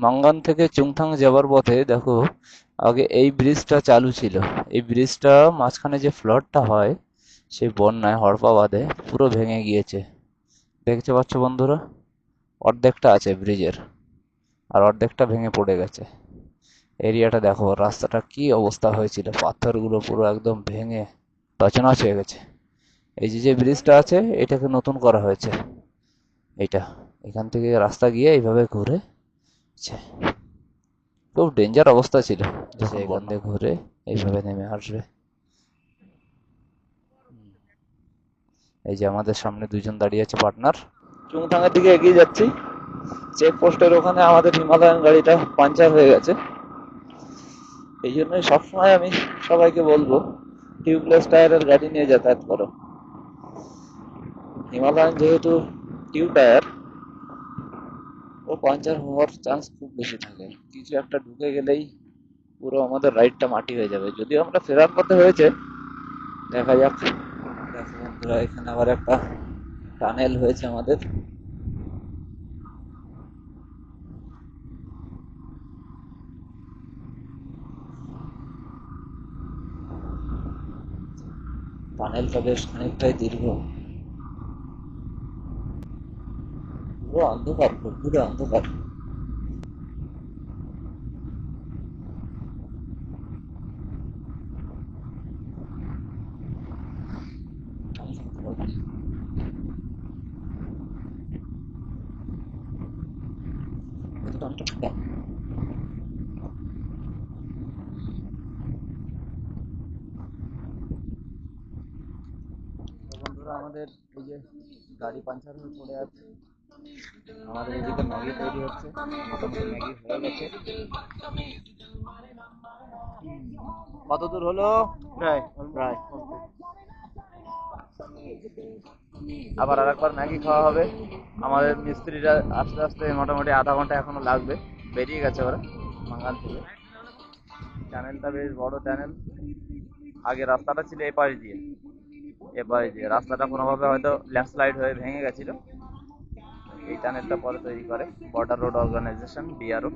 মাঙ্গান থেকে চুংথাং যাবার পথে দেখো, আগে এই ব্রিজটা চালু ছিল। এই ব্রিজটা মাঝখানে যে ফ্লডটা হয়, সেই বন্যায় হড়পা বাঁধে পুরো ভেঙে গিয়েছে। দেখতে পাচ্ছ বন্ধুরা, অর্ধেকটা আছে ব্রিজের, আর অর্ধেকটা ভেঙে পড়ে গেছে। এরিয়াটা দেখো, রাস্তাটা কি অবস্থা হয়েছিল, পাথরগুলো পুরো একদম ভেঙে তছনছ হয়ে গেছে। এই যে যে ব্রিজটা আছে, এটাকে নতুন করা হয়েছে। এইটা, এখান থেকে রাস্তা গিয়ে এইভাবে ঘুরে, ছে, খুব ডেঞ্জার অবস্থা ছিল। যখন বন্ধে ঘুরে এইভাবে নেমে আসবে। এই যে আমাদের সামনে দুজন দাঁড়িয়ে আছে পার্টনার। চুংথাংয়ের দিকে এগিয়ে যাচ্ছি। চেক পোস্টের ওখানে আমাদের হিমালয়ান গাড়িটা পাঞ্চার হয়ে গেছে। এই জন্যই সবসময় আমি সবাইকে বলবো, টিউবলেস টায়ারের গাড়ি নিয়ে যাতায়াত করো। হিমালয়ান যেহেতু টিউব টায়ার, ও পাঞ্চার হওয়ার চান্স খুব বেশি থাকে। কিছু একটা ঢুকে গেলেই পুরো আমাদের রাইডটা মাটি হয়ে যাবে। যদিও আমরা ফেরার পথে হয়েছে, দেখা যাক। দেখো বন্ধুরা, এখানে আবার একটা টানেল হয়েছে আমাদের। টানেলটা বেশ খানিকটাই দীর্ঘ। পুরো অন্ধকার, পুরো অন্ধকার। বন্ধুরা, আমাদের এই যে গাড়ি পাঞ্চার হয়ে পড়ে আছে, আমাদের এদিকে ম্যাগি তৈরি হচ্ছে। মোটামুটি ম্যাগি হয়ে গেছে। কত দূর হলো? প্রায় প্রায় আবার আরেকবার ম্যাগি খাওয়া হবে। আমাদের মিস্ত্রিরা আস্তে আস্তে মোটামুটি আধা ঘন্টা এখনো লাগবে। বেরিয়ে গেছে ওরা বাঙাল থেকে। চ্যানেলটা বেশ বড় চ্যানেল। আগে রাস্তাটা ছিল এপাশ দিয়ে রাস্তাটা কোনোভাবে হয়তো ল্যান্ডস্লাইড হয়ে ভেঙে গেছিল। এই চ্যানেলটা পরে তৈরি করে বর্ডার রোড অর্গানাইজেশন, বিআরও।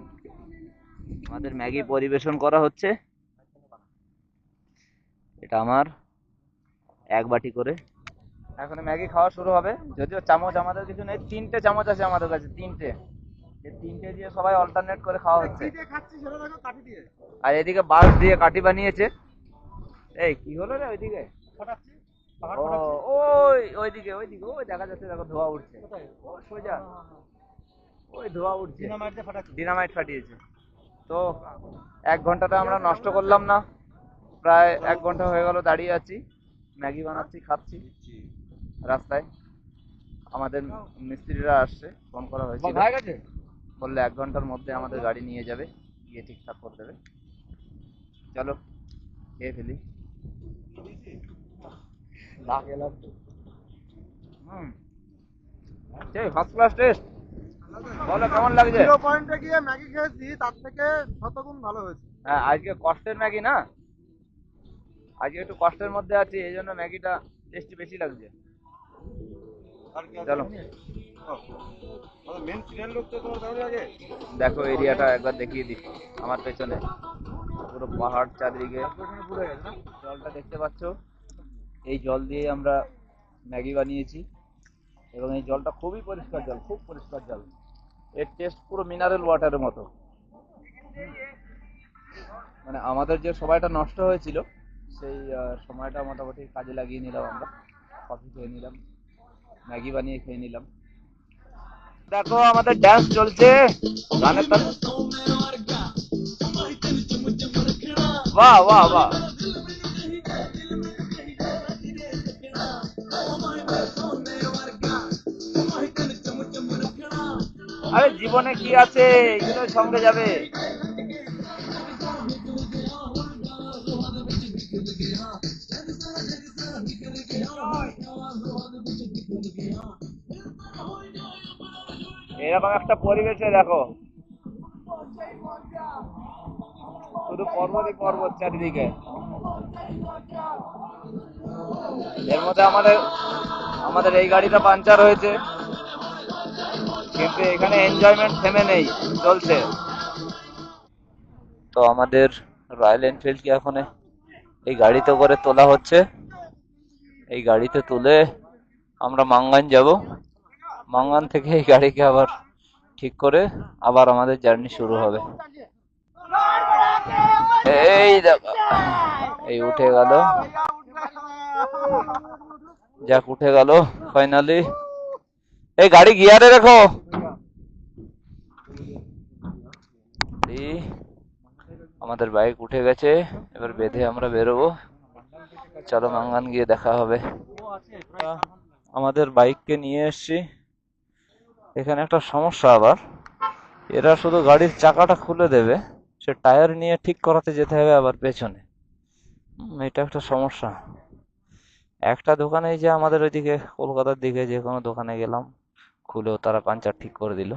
আমাদের ম্যাগি পরিবেশন করা হচ্ছে। এটা আমার এক বাটি করে। এখন ম্যাগি খাওয়া শুরু হবে। যদিও চামচ আমাদের কিছু নেই, 3টে চামচ আছে আমাদের কাছে, 3টে। এই 3টে দিয়ে সবাই অল্টারনেট করে খাওয়া হচ্ছে। আর এদিকে বাঁশ দিয়ে কাঠি বানিয়েছে। এই কি হলো রে ওইদিকে? ওইদিকে ওই দেখা যাচ্ছে, দেখো ধোঁয়া উঠছে। ও সোজা ওই ধোঁয়া উঠছে, ডিনামাইট ফাটিয়েছে। তো 1 ঘন্টাটা আমরা নষ্ট করলাম না। প্রায় 1 ঘন্টা হয়ে গেল দাঁড়িয়ে আছি, ম্যাগি বানাচ্ছি, খাচ্ছি রাস্তায়। আমাদের মিস্ত্রিরা আসছে, ফোন করা হয়েছিল, বললে 1 ঘন্টার মধ্যে আমাদের গাড়ি নিয়ে যাবে, গিয়ে ঠিকঠাক করে দেবে। চলো খেয়ে ফেলি। হুম, সেই ফার্স্ট ক্লাস টেস্ট। বলো কেমন লাগছে? 0 পয়েন্টে গিয়ে ম্যাগি খেয়েছি, তার থেকে শতগুণ ভালো হয়েছে। হ্যাঁ, আজকে কষ্টের ম্যাগি না, আজকে একটু কষ্টের মধ্যে আছি, এই জন্য ম্যাগিটা টেস্টি বেশি লাগছে। চলো দেখো, এরিয়াটা একবার দেখিয়ে দিই। আমার পেছনে পুরো পাহাড় চারদিকে। জলটা দেখতে পাচ্ছ, এই জল দিয়ে আমরা ম্যাগি বানিয়েছি। এবং এই জলটা খুবই পরিষ্কার জল, খুব পরিষ্কার জল। এর টেস্ট পুরো মিনারেল ওয়াটারের মতো। মানে আমাদের যে সময়টা নষ্ট হয়েছিল, সেই সময়টা মোটামুটি কাজে লাগিয়ে নিলাম আমরা। কফি খেয়ে নিলাম, ম্যাগি বানিয়ে খেয়ে নিলাম। দেখো আমাদের ড্যান্স চলছে, গানের তালে। বাহ বাহ বাহ। আরে জীবনে কি আছে, এগুলো সঙ্গে যাবে। এরকম একটা পরিবেশে দেখো, শুধু পর্বতই পর্বত চারিদিকে। এর মধ্যে আমাদের আমাদের এই গাড়িটা পাঞ্চার হয়েছে, কিন্তু এখানে এনজয়মেন্ট থেমে নেই, চলছে। তো আমাদের রয়্যাল এনফিল্ডকে এখন এই গাড়িতে করে তোলা হচ্ছে। এই গাড়িতে তুলে আমরা মাঙ্গান যাব। মাঙ্গান থেকে এই গাড়িকে আবার ঠিক করে আবার আমাদের জার্নি শুরু হবে। এই দেখো, এই উঠে গেল, যাক উঠে গেল ফাইনালি। এই গাড়ি গিয়ারে রাখো। এই আমাদের বাইক উঠে গেছে, এবার বেঁধে আমরা বেরোবো। চলো মাঙ্গান গিয়ে দেখা হবে। আমাদের বাইককে নিয়ে এসছি। এখানে একটা সমস্যা আবার, এরা শুধু গাড়ির চাকাটা খুলে দেবে, সে টায়ার নিয়ে ঠিক করাতে যেতে হবে আবার পেছনে। এটা একটা সমস্যা। একটা দোকানে, এই যে আমাদের ওইদিকে কলকাতার দিকে যে কোনো দোকানে গেলাম, খুলেও তারা পাঞ্চার ঠিক করে দিল।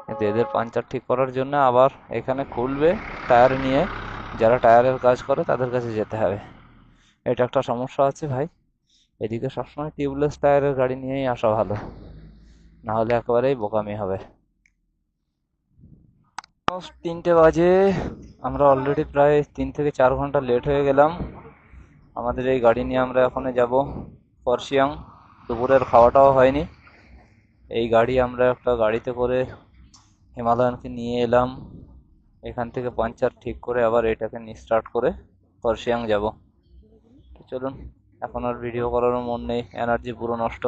কিন্তু এদের পাঞ্চার ঠিক করার জন্য আবার এখানে খুলবে টায়ার নিয়ে, যারা টায়ারের কাজ করে তাদের কাছে যেতে হবে। এটা একটা সমস্যা আছে ভাই। এদিকে সবসময় টিউবলেস টায়ারের গাড়ি নিয়েই আসা ভালো, না হলে একেবারেই বোকামি হবে। 3টে বাজে, আমরা অলরেডি প্রায় 3 থেকে 4 ঘন্টা লেট হয়ে গেলাম। আমাদের এই গাড়ি নিয়ে আমরা এখন যাব করসিয়াং। দুপুরের খাওয়াটাও হয়নি। এই গাড়ি আমরা একটা গাড়িতে করে হিমালয়ানকে নিয়ে এলাম। এখান থেকে পাঞ্চার ঠিক করে আবার এটাকে নিয়ে স্টার্ট করে করসিয়াং যাব। তো চলুন, এখন আর ভিডিও করারও মন নেই, এনার্জি পুরো নষ্ট।